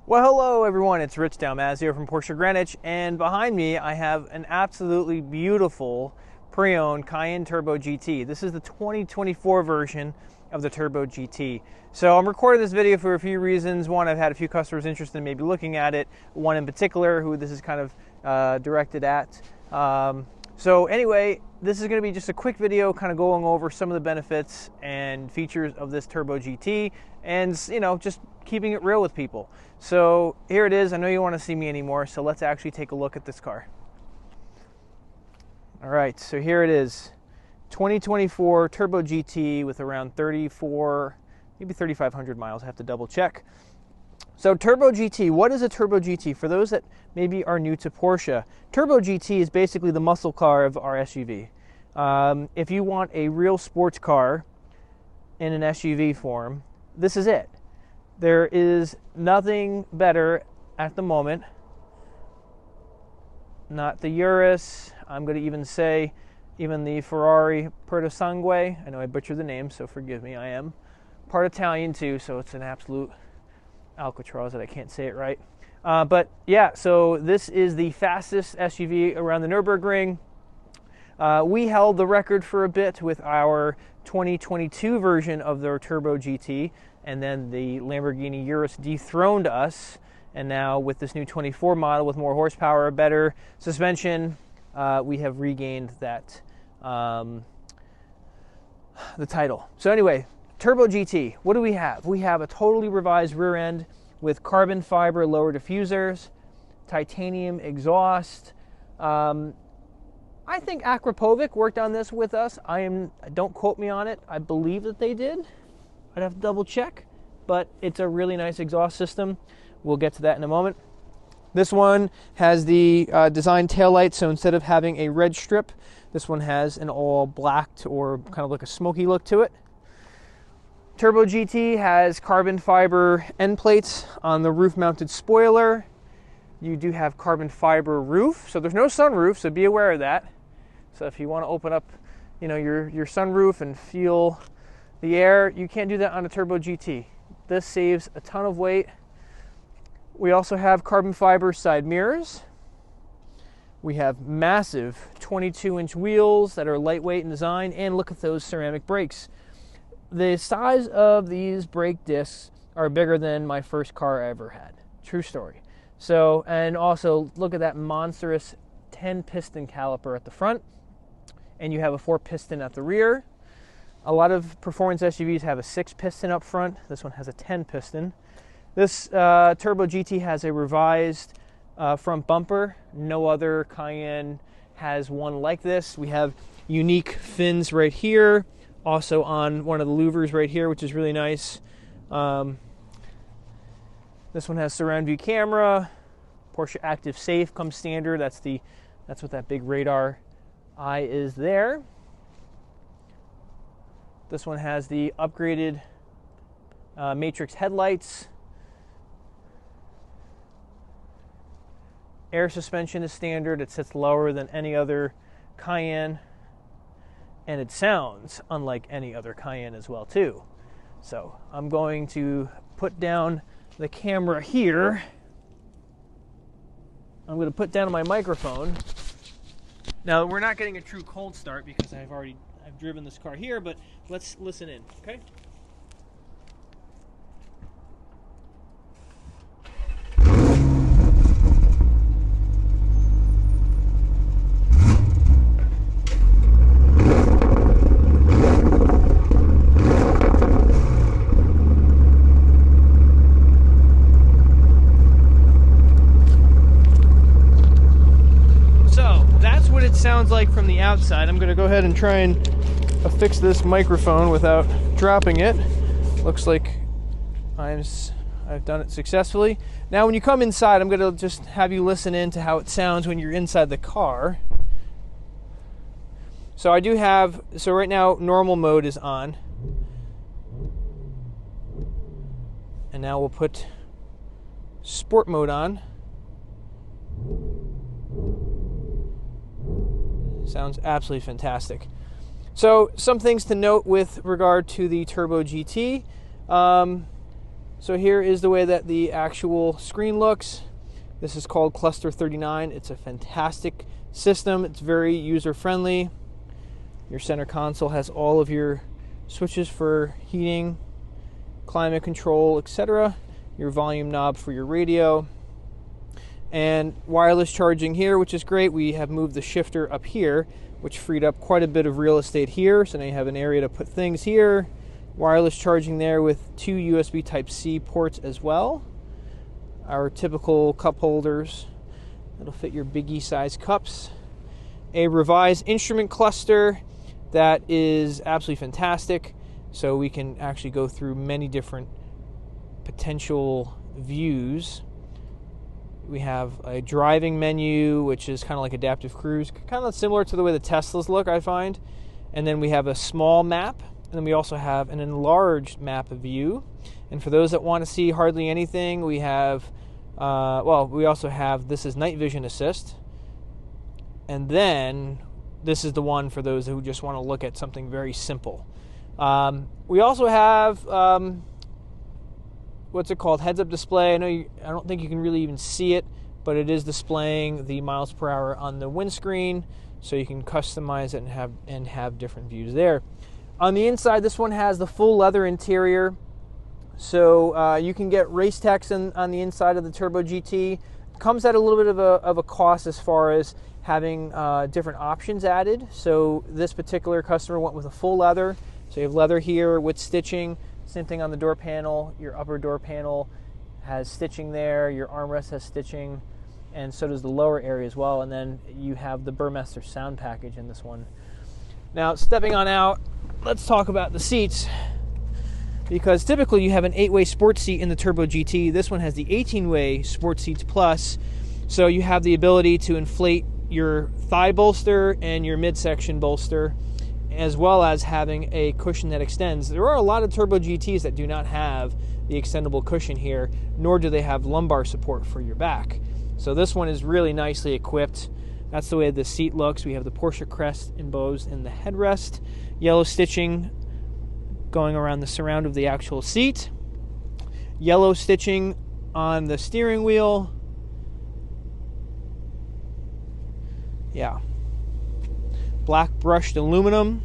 Well, hello everyone, it's rdelmazzio from Porsche Greenwich, and behind me I have an absolutely beautiful pre-owned Cayenne Turbo GT. This is the 2024 version of the Turbo GT. So I'm recording this video for a few reasons. One, I've had a few customers interested in maybe looking at it. One in particular who this is kind of directed at. So anyway, this is going to be just a quick video kind of going over some of the benefits and features of this Turbo GT and, you know, just keeping it real with people. So here it is. I know you want to see me anymore, so let's actually take a look at this car. All right, so here it is. 2024 Turbo GT with around 34, maybe 3,500 miles. I have to double check. So Turbo GT, what is a Turbo GT? For those that maybe are new to Porsche, Turbo GT is basically the muscle car of our SUV. If you want a real sports car in an SUV form, this is it. There is nothing better at the moment. Not the Urus, I'm going to even say even the Ferrari Sangue. I know I butchered the name, so forgive me. I am part Italian too, so it's an absolute Alcatraz that I can't say it right. But yeah, so this is the fastest SUV around the Nürburgring. We held the record for a bit with our 2022 version of the Turbo GT, and then the Lamborghini Urus dethroned us. And now with this new 24 model with more horsepower, better suspension, we have regained that the title. So anyway, Turbo GT, what do we have? We have a totally revised rear end with carbon fiber lower diffusers, titanium exhaust. I think Akrapovic worked on this with us. Don't quote me on it. I believe that they did. I'd have to double check, but it's a really nice exhaust system. We'll get to that in a moment. This one has the Design Taillights, so instead of having a red strip, this one has an all blacked or kind of like a smoky look to it. Turbo GT has carbon fiber end plates on the roof-mounted spoiler. You do have carbon fiber roof, so there's no sunroof, so be aware of that. So if you want to open up, you know, your sunroof and feel the air, you can't do that on a Turbo GT. This saves a ton of weight. We also have carbon fiber side mirrors. We have massive 22-inch wheels that are lightweight in design, and look at those ceramic brakes. The size of these brake discs are bigger than my first car I ever had. True story. So, and also look at that monstrous 10-piston caliper at the front, and you have a 4-piston at the rear. A lot of performance SUVs have a 6-piston up front. This one has a 10-piston. This Turbo GT has a revised front bumper. No other Cayenne has one like this. We have unique fins right here, also on one of the louvers right here, which is really nice. This one has surround view camera. Porsche Active Safe comes standard. That's what that big radar eye is there. This one has the upgraded matrix headlights. Air suspension is standard. It sits lower than any other Cayenne, and it sounds unlike any other Cayenne as well too. So I'm going to put down the camera here. I'm going to put down my microphone. Now we're not getting a true cold start because I've driven this car here, but let's listen in, okay? Sounds like from the outside. I'm going to go ahead and try and affix this microphone without dropping it. Looks like I've done it successfully. Now when you come inside, I'm going to just have you listen in to how it sounds when you're inside the car. So right now normal mode is on. And now we'll put sport mode on. Sounds absolutely fantastic. So some things to note with regard to the Turbo GT. So here is the way that the actual screen looks. This is called Cluster 39. It's a fantastic system. It's very user-friendly. Your center console has all of your switches for heating, climate control, etc. Your volume knob for your radio. And wireless charging here, which is great. We have moved the shifter up here, which freed up quite a bit of real estate here. So now you have an area to put things here. Wireless charging there with 2 USB Type-C ports as well. Our typical cup holders. That'll fit your biggie size cups. A revised instrument cluster that is absolutely fantastic. So we can actually go through many different potential views. We have a driving menu, which is kind of like adaptive cruise, kind of similar to the way the Teslas look, I find. And then we have a small map, and then we also have an enlarged map view. And for those that want to see hardly anything, we have, we also have, this is night vision assist. And then this is the one for those who just want to look at something very simple. We also have, what's it called? Heads-up display. I don't think you can really even see it, but it is displaying the miles per hour on the windscreen, so you can customize it and have different views there. On the inside, this one has the full leather interior, so you can get race text on the inside of the Turbo GT. Comes at a little bit of a cost as far as having different options added. So this particular customer went with a full leather. So you have leather here with stitching. Same thing on the door panel. Your upper door panel has stitching there. Your armrest has stitching, and so does the lower area as well. And then you have the Burmester Sound package in this one. Now, stepping on out, let's talk about the seats. Because typically you have an 8-way sports seat in the Turbo GT. This one has the 18-way sports seats plus. So you have the ability to inflate your thigh bolster and your midsection bolster, as well as having a cushion that extends. There are a lot of Turbo GTs that do not have the extendable cushion here, nor do they have lumbar support for your back. So this one is really nicely equipped. That's the way the seat looks. We have the Porsche crest embossed in the headrest. Yellow stitching going around the surround of the actual seat. Yellow stitching on the steering wheel. Yeah. Black brushed aluminum.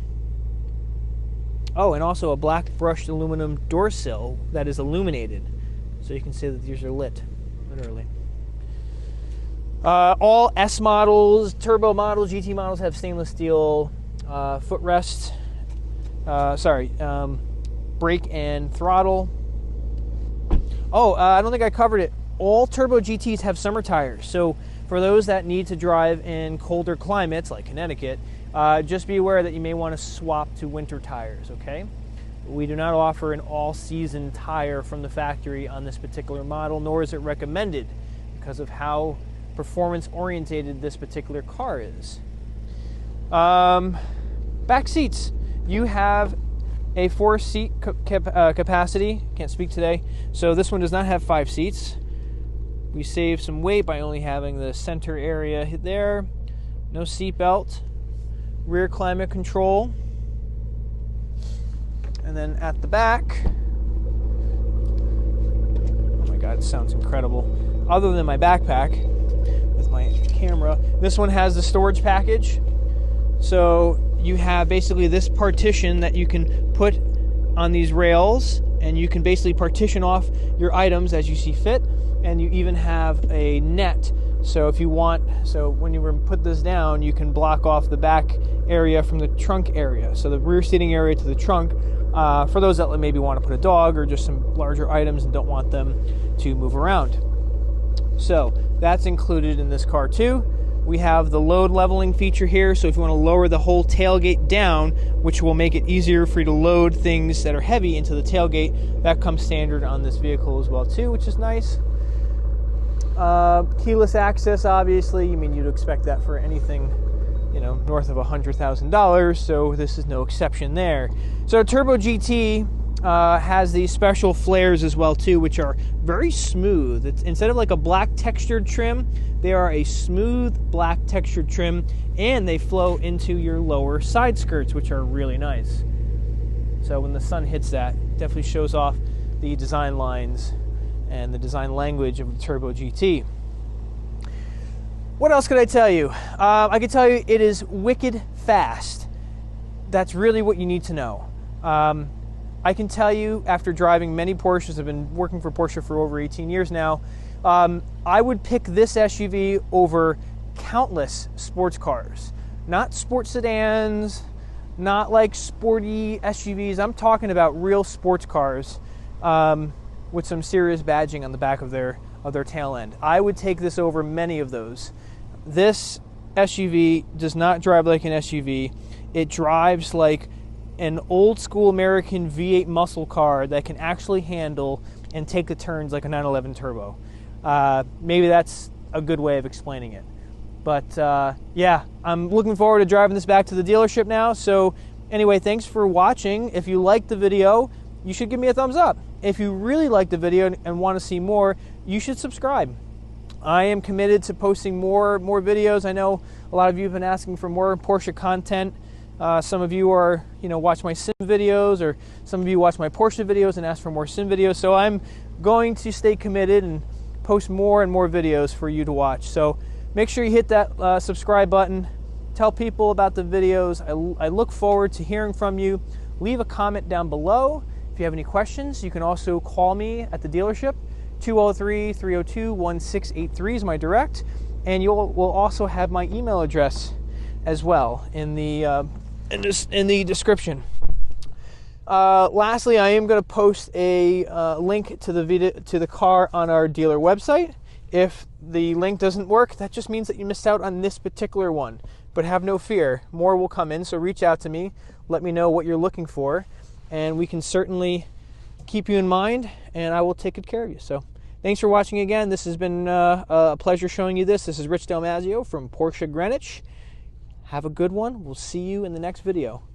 Oh, and also a black brushed aluminum door sill that is illuminated. So you can see that these are lit, literally. All S models, turbo models, GT models have stainless steel footrest. Brake and throttle. Oh, I don't think I covered it. All Turbo GTs have summer tires. So for those that need to drive in colder climates like Connecticut, just be aware that you may want to swap to winter tires, okay? We do not offer an all-season tire from the factory on this particular model, nor is it recommended because of how performance-orientated this particular car is. Back seats. You have a 4-seat capacity. Can't speak today. So this one does not have 5 seats. We save some weight by only having the center area there. No seat belt. Rear climate control. And then at the back, oh my God, it sounds incredible. Other than my backpack with my camera, this one has the storage package. So you have basically this partition that you can put on these rails, and you can basically partition off your items as you see fit. And you even have a net. So if you want, so when you put this down, you can block off the back area from the trunk area. So the rear seating area to the trunk, for those that maybe want to put a dog or just some larger items and don't want them to move around. So that's included in this car too. We have the load leveling feature here, so if you want to lower the whole tailgate down, which will make it easier for you to load things that are heavy into the tailgate, that comes standard on this vehicle as well too, which is nice. Keyless access, obviously, you'd expect that for anything, north of $100,000, so this is no exception there. So Turbo GT has these special flares as well too, which are very smooth. It's, instead of like a black textured trim, they are a smooth black textured trim, and they flow into your lower side skirts, which are really nice. So when the sun hits that, it definitely shows off the design lines and the design language of the Turbo GT. What else could I tell you? I could tell you it is wicked fast. That's really what you need to know. I can tell you, after driving many Porsches, I've been working for Porsche for over 18 years now, I would pick this SUV over countless sports cars. Not sports sedans, not like sporty SUVs. I'm talking about real sports cars with some serious badging on the back of their tail end. I would take this over many of those. This SUV does not drive like an SUV. It drives like an old school American V8 muscle car that can actually handle and take the turns like a 911 Turbo. Maybe that's a good way of explaining it. But yeah, I'm looking forward to driving this back to the dealership now. So anyway, thanks for watching. If you liked the video, you should give me a thumbs up. If you really liked the video and want to see more, you should subscribe. I am committed to posting more videos. I know a lot of you have been asking for more Porsche content. Some of you are, watch my sim videos, or some of you watch my Porsche videos and ask for more sim videos. So I'm going to stay committed and post more and more videos for you to watch. So make sure you hit that subscribe button. Tell people about the videos. I look forward to hearing from you. Leave a comment down below. If you have any questions, you can also call me at the dealership. 203-302-1683 is my direct. And you will also have my email address as well in the description. Lastly, I am going to post a link to the car on our dealer website. If the link doesn't work, that just means that you missed out on this particular one. But have no fear, more will come in. So reach out to me, let me know what you're looking for, and we can certainly keep you in mind, and I will take good care of you. So thanks for watching again. This has been a pleasure showing you this. This is rdelmazzio from Porsche Greenwich. Have a good one. We'll see you in the next video.